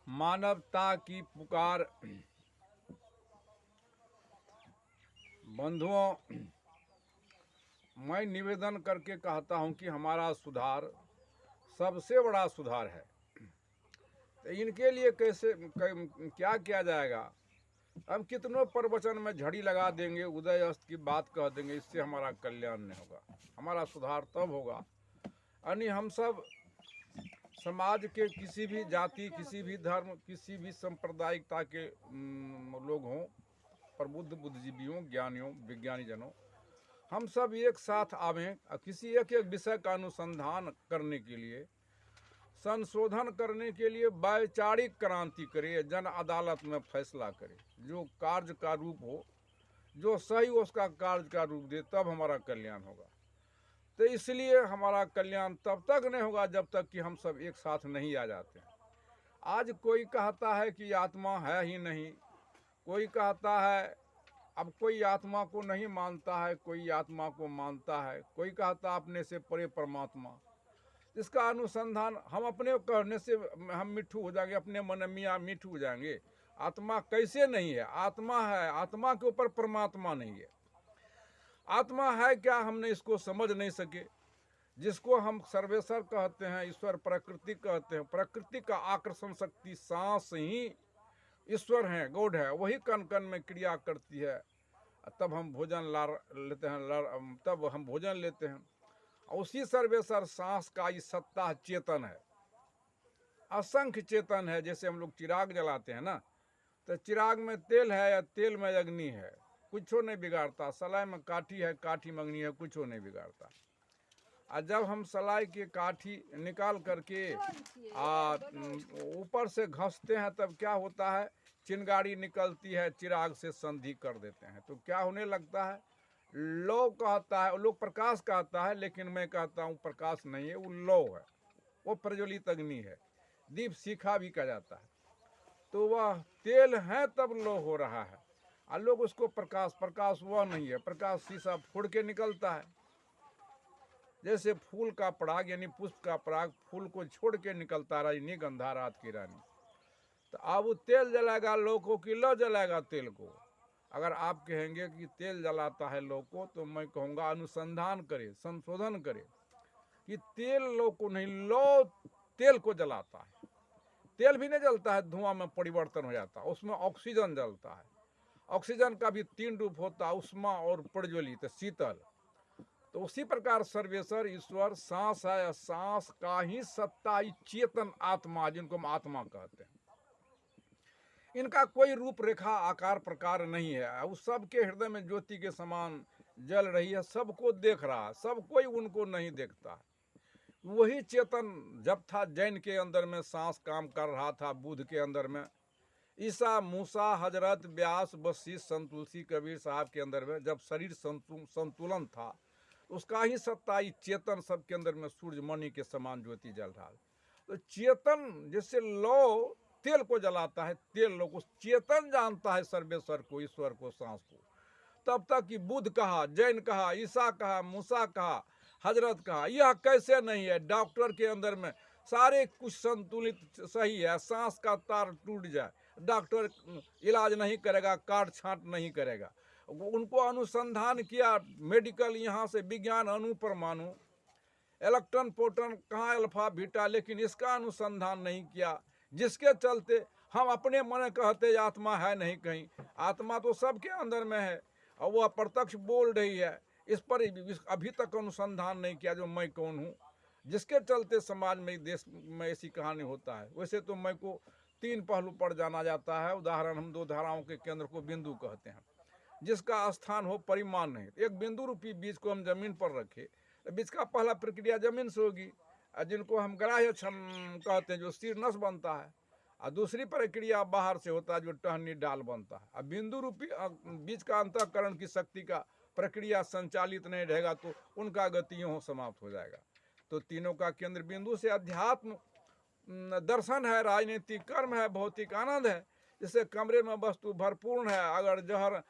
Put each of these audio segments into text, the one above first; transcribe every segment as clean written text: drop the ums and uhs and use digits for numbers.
मानवता की पुकार। बंधुओं, मैं निवेदन करके कहता हूं कि हमारा सुधार सबसे बड़ा सुधार है। तो इनके लिए कैसे क्या किया जाएगा? हम कितनों प्रवचन में झड़ी लगा देंगे, उदय अस्त की बात कह देंगे, इससे हमारा कल्याण नहीं होगा। हमारा सुधार तब होगा यानी हम सब समाज के किसी भी जाति, किसी भी धर्म, किसी भी सांप्रदायिकता के लोग हों, प्रबुद्ध बुद्धिजीवी हों, ज्ञानियों, विज्ञानी जनों, हम सब एक साथ आवें, किसी एक एक विषय का अनुसंधान करने के लिए, संशोधन करने के लिए वैचारिक क्रांति करे, जन अदालत में फैसला करे, जो कार्य का रूप हो, जो सही उसका कार्य का रूप दे, तब हमारा कल्याण होगा। तो इसलिए हमारा कल्याण तब तक नहीं होगा जब तक कि हम सब एक साथ नहीं आ जाते हैं। आज कोई कहता है कि आत्मा है ही नहीं, कोई कहता है, अब कोई आत्मा को नहीं मानता है, कोई आत्मा को मानता है, कोई कहता अपने से परे परमात्मा। इसका अनुसंधान हम अपने कहने से हम मिट्ठू हो जाएंगे, अपने मन में मियाँ मिट्ठू हो जाएंगे। आत्मा कैसे नहीं है? आत्मा है, आत्मा के ऊपर परमात्मा नहीं है। आत्मा है क्या, हमने इसको समझ नहीं सके। जिसको हम सर्वेश्वर कहते हैं, ईश्वर प्रकृति कहते हैं, प्रकृति का आकर्षण शक्ति सांस ही ईश्वर है, गॉड है, वही कण कण में क्रिया करती है। तब हम भोजन लेते हैं, तब हम भोजन लेते हैं। उसी सर्वेश्वर सांस का ये सत्ता चेतन है, असंख्य चेतन है। जैसे हम लोग चिराग जलाते हैं ना, तो चिराग में तेल है या तेल में अग्नि है, कुछ नहीं बिगाड़ता। सलाई में काठी है, काठी में अग्नि है, कुछ नहीं बिगाड़ता। और जब हम सलाई की काठी निकाल करके ऊपर से घसते हैं, तब क्या होता है? चिंगारी निकलती है, चिराग से संधि कर देते हैं, तो क्या होने लगता है? लोग कहता है, लोग प्रकाश कहता है, लेकिन मैं कहता हूँ प्रकाश नहीं है, वो लौ है, वो प्रज्वलित अग्नि है, दीप शिखा भी कहा जाता है। तो वह तेल है तब लो हो रहा है, और लोग उसको प्रकाश वह नहीं है। प्रकाश शीशा फोड़ के निकलता है। जैसे फूल का पराग यानी पुष्प का पराग फूल को छोड़ के निकलता, रजनीगंधा रात की रानी। तो अब तेल जलाएगा लोगों की लो जलाएगा तेल को। अगर आप कहेंगे कि तेल जलाता है लोग को, तो मैं कहूँगा अनुसंधान करे, संशोधन करे कि तेल लोग को नहीं, लो तेल को जलाता है। तेल भी नहीं जलता है, धुआं में परिवर्तन हो जाता है, उसमें ऑक्सीजन जलता है। ऑक्सीजन का भी 3 रूप होता है, उष्मा और प्रज्वलित शीतल। तो उसी प्रकार सर्वेश्वर ईश्वर सांस है, सांस का ही सत्ता ही चेतन आत्मा, जिनको हम आत्मा कहते हैं। इनका कोई रूप रेखा आकार प्रकार नहीं है। उस सबके हृदय में ज्योति के समान जल रही है, सबको देख रहा है, सब कोई उनको नहीं देखता है। वही चेतन जब था जैन के अंदर में सांस काम कर रहा था, बुद्ध के अंदर में, ईसा, मूसा, हजरत, व्यास, वशिष्ठ, संत तुलसी, कबीर साहब के अंदर में जब शरीर संतुलन था, उसका ही सत्ता ही चेतन सबके अंदर में सूर्यमणि के समान ज्योति जल रहा है। तो चेतन जैसे लौ तेल को जलाता है, तेल लोग उस चेतन जानता है सर्वेश्वर को, ईश्वर को, सांस को। तब तक कि बुद्ध कहा, जैन कहा, ईसा कहा, मूसा कहा, हजरत कहा, यह कैसे नहीं है? डॉक्टर के अंदर में सारे कुछ संतुलित सही है, सांस का तार टूट जाए, डॉक्टर इलाज नहीं करेगा, काट छांट नहीं करेगा। उनको अनुसंधान किया मेडिकल, यहाँ से विज्ञान, अणु परमाणु, इलेक्ट्रॉन प्रोटॉन, कहाँ अल्फा बीटा, लेकिन इसका अनुसंधान नहीं किया, जिसके चलते हम अपने मन कहते आत्मा है नहीं कहीं। आत्मा तो सबके अंदर में है और वह प्रत्यक्ष बोल रही है। इस पर अभी तक अनुसंधान नहीं किया जो मैं कौन हूँ, जिसके चलते समाज में, देश में ऐसी कहानी होता है। वैसे तो मैं को 3 पहलू पर जाना जाता है। उदाहरण, हम 2 धाराओं के केंद्र को बिंदु कहते हैं, जिसका स्थान हो परिमाण नहीं। एक बिंदु रूपी बीज को हम जमीन पर रखे, बीज का पहला प्रक्रिया जमीन से होगी, जिनको हम ग्राह्य क्षम कहते हैं, जो सिर नस बनता है, और दूसरी प्रक्रिया बाहर से होता है, जो टहनी डाल बनता है। अब बिंदु रूपी बीज का अंतःकरण की शक्ति का प्रक्रिया संचालित नहीं रहेगा तो उनका गति यूँ समाप्त हो जाएगा। तो तीनों का केंद्र बिंदु से अध्यात्म दर्शन है, राजनीतिक कर्म है, भौतिक आनंद है। जैसे कमरे में वस्तु भरपूर्ण है, अगर जहर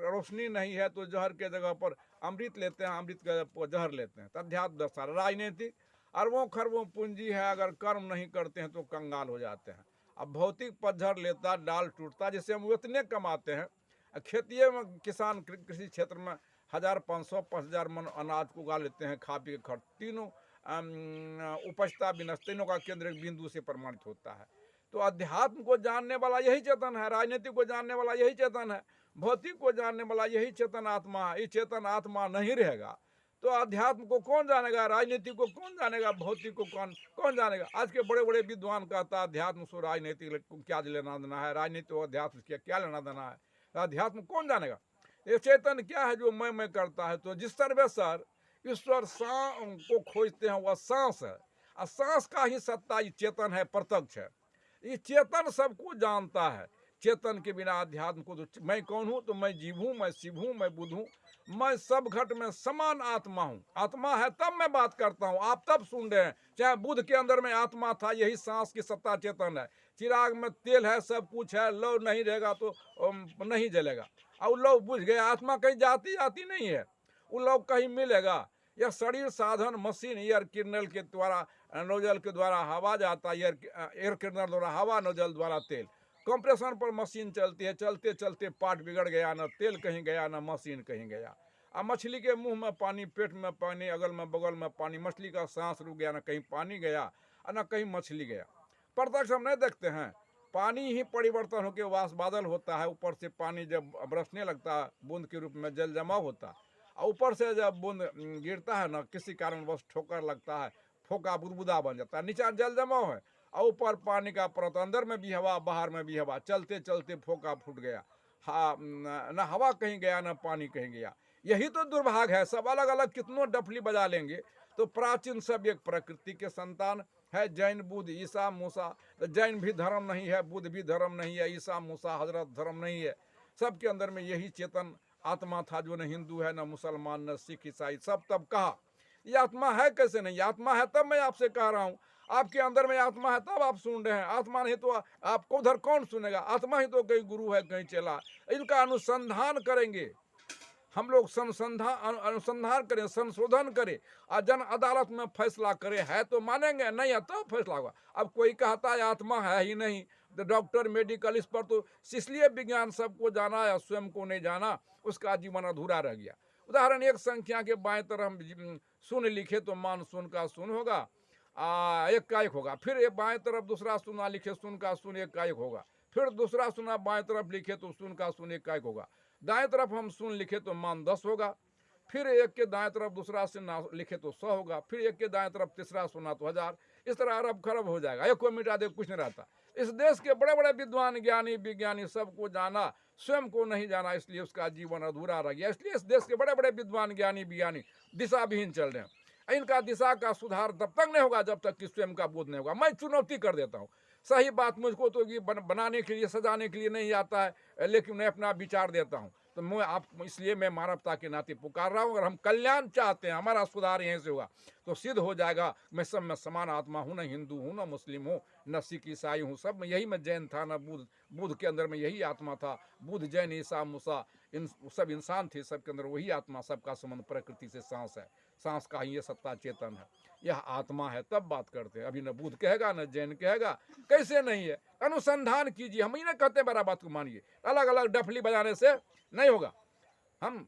रोशनी नहीं है तो जहर के जगह पर अमृत लेते हैं, अमृत के जगह पर जहर लेते हैं, तो अध्यात्म दर्शन। राजनीतिक, अरबों खरबों पूंजी है, अगर कर्म नहीं करते हैं तो कंगाल हो जाते हैं। अब भौतिक पतझड़ लेता, डाल टूटता, जैसे हम उतने कमाते हैं। खेतिए में किसान कृषि क्षेत्र में 1500-5000 मन अनाज को उगा लेते हैं, खा पी के खर्च तीनों उपजता विनष्ट, तीनों का केंद्र एक बिंदु से प्रमाणित होता है। तो अध्यात्म को जानने वाला यही चेतन है, राजनीति को जानने वाला यही चेतन है, भौतिक को जानने वाला यही चेतन आत्मा है। ये चेतन आत्मा नहीं रहेगा तो अध्यात्म को कौन जानेगा, राजनीति को कौन जानेगा, भौतिक को कौन कौन जानेगा। आज के बड़े बड़े विद्वान कहता है अध्यात्म से राजनीति को क्या लेना देना है, राजनीति और अध्यात्म से क्या लेना देना है, अध्यात्म कौन जानेगा। ये चेतन क्या है जो मैं करता है। तो जिस सर्वेश्वर ईश्वर सांस को खोजते हैं वह सांस है, और सांस का ही सत्ता ये चेतन है, प्रत्यक्ष है। ये चेतन सबको जानता है। चेतन के बिना अध्यात्म को तो मैं कौन हूँ, तो मैं जीव हूँ, मैं शिव हूँ, मैं बुद्ध हूँ, मैं सब घट में समान आत्मा हूँ। आत्मा है तब मैं बात करता हूँ, आप तब सुन रहे हैं। चाहे बुद्ध के अंदर में आत्मा था, यही सांस की सत्ता चेतन है। चिराग में तेल है, सब कुछ है, लौ नहीं रहेगा तो नहीं जलेगा। और लौ बुझ गया, आत्मा कहीं जाती नहीं है, वो लौ कहीं मिलेगा। यह शरीर साधन मशीन एयर किरणल के द्वारा, नोजल के द्वारा हवा जाता है, एयर किरणल द्वारा हवा, नोजल द्वारा तेल, कंप्रेशन पर मशीन चलती है। चलते चलते पार्ट बिगड़ गया, ना तेल कहीं गया, ना मशीन कहीं गया। अब मछली के मुंह में पानी, पेट में पानी, अगल में बगल में पानी, मछली का सांस रुक गया, ना कहीं पानी गया और ना कहीं मछली गया। प्रत्यक्ष हम नहीं देखते हैं, पानी ही परिवर्तन होकर वास बादल होता है। ऊपर से पानी जब बरसने लगता है, बूंद के रूप में जल जमा होता है, और ऊपर से जब बूंद गिरता है ना, किसी कारणवश ठोकर लगता है, फोका बुदबुदा बन जाता है, नीचे जल जमा है, और ऊपर पानी का परत, अंदर में भी हवा, बाहर में भी हवा, चलते चलते फोका फूट गया। न हवा कहीं गया, न पानी कहीं गया। यही तो दुर्भाग्य है। सब अलग अलग कितनों डफली बजा लेंगे तो प्राचीन सब एक प्रकृति के संतान है। जैन, बुद्ध, ईसा, मूसा। तो जैन भी धर्म नहीं है, बुद्ध भी धर्म नहीं है, ईसा, मूसा, हजरत धर्म नहीं है। सबके अंदर में यही चेतन आत्मा था, जो न हिंदू है, न मुसलमान, न सिख, ईसाई। सब तब कहा ये आत्मा है कैसे नहीं, आत्मा है तब मैं आपसे कह रहा हूँ। आपके अंदर में आत्मा है तब आप सुन रहे हैं। आत्मा नहीं तो आपको उधर कौन सुनेगा। आत्मा ही तो कहीं गुरु है, कहीं चेला। इनका अनुसंधान करेंगे हम लोग, अनुसंधान करें, संशोधन करें, और जन अदालत में फैसला करें। है तो मानेंगे, नहीं है तो फैसला होगा। अब कोई कहता है आत्मा है ही नहीं, तो डॉक्टर मेडिकल इस पर तो इसलिए विज्ञान सबको जाना या स्वयं को नहीं जाना, उसका जीवन अधूरा रह गया। उदाहरण, एक संख्या के बाएं तरफ हम सुन लिखे तो मान सुन का सुन होगा, एक का एक होगा। फिर एक बाएं तरफ दूसरा सुना लिखे, सुन का सुन एक का एक होगा। फिर दूसरा सुना बाएं तरफ लिखे तो सुन का सुन एक का एक होगा। दाएं तरफ हम सुन लिखे तो मान 10 होगा। फिर एक के दाएं तरफ दूसरा से ना लिखे तो 100 होगा। फिर एक के दाएं तरफ तीसरा सुना तो 1000। इस तरह अरब खरब हो जाएगा। एक को मिटा दे कुछ नहीं रहता। इस देश के बड़े बड़े विद्वान, ज्ञानी, विज्ञानी सबको जाना, स्वयं को नहीं जाना, इसलिए उसका जीवन अधूरा रह गया। इसलिए इस देश के बड़े बड़े विद्वान, ज्ञानी, विज्ञानी दिशा विहीन चल रहे हैं। इनका दिशा का सुधार तब तक नहीं होगा जब तक कि स्वयं का बोध नहीं होगा। मैं चुनौती कर देता हूँ, सही बात मुझको तो ये बनाने के लिए, सजाने के लिए नहीं आता है, लेकिन मैं अपना विचार देता हूँ। तो मैं आप, इसलिए मैं मानवता के नाते पुकार रहा हूँ। अगर हम कल्याण चाहते हैं, हमारा सुधार यहीं से होगा तो सिद्ध हो जाएगा। मैं सब में समान आत्मा हूँ, न हिंदू हूँ, न मुस्लिम हूँ, न सिख, ईसाई हूँ। सब में यही, मैं जैन था, न बुद्ध के अंदर में यही आत्मा था। बुद्ध, जैन, ईसा, मूसा, इन सब इंसान थे, सबके अंदर वही आत्मा, सबका संबंध प्रकृति से सांस है। सांस का ही ये सत्ता चेतन है, यह आत्मा है, तब बात करते हैं। अभी न बुद्ध कहेगा, न जैन कहेगा, कैसे नहीं है। अनुसंधान कीजिए, हम ही ना कहते बड़ा बात को मानिए। अलग अलग डफली बजाने से नहीं होगा। हम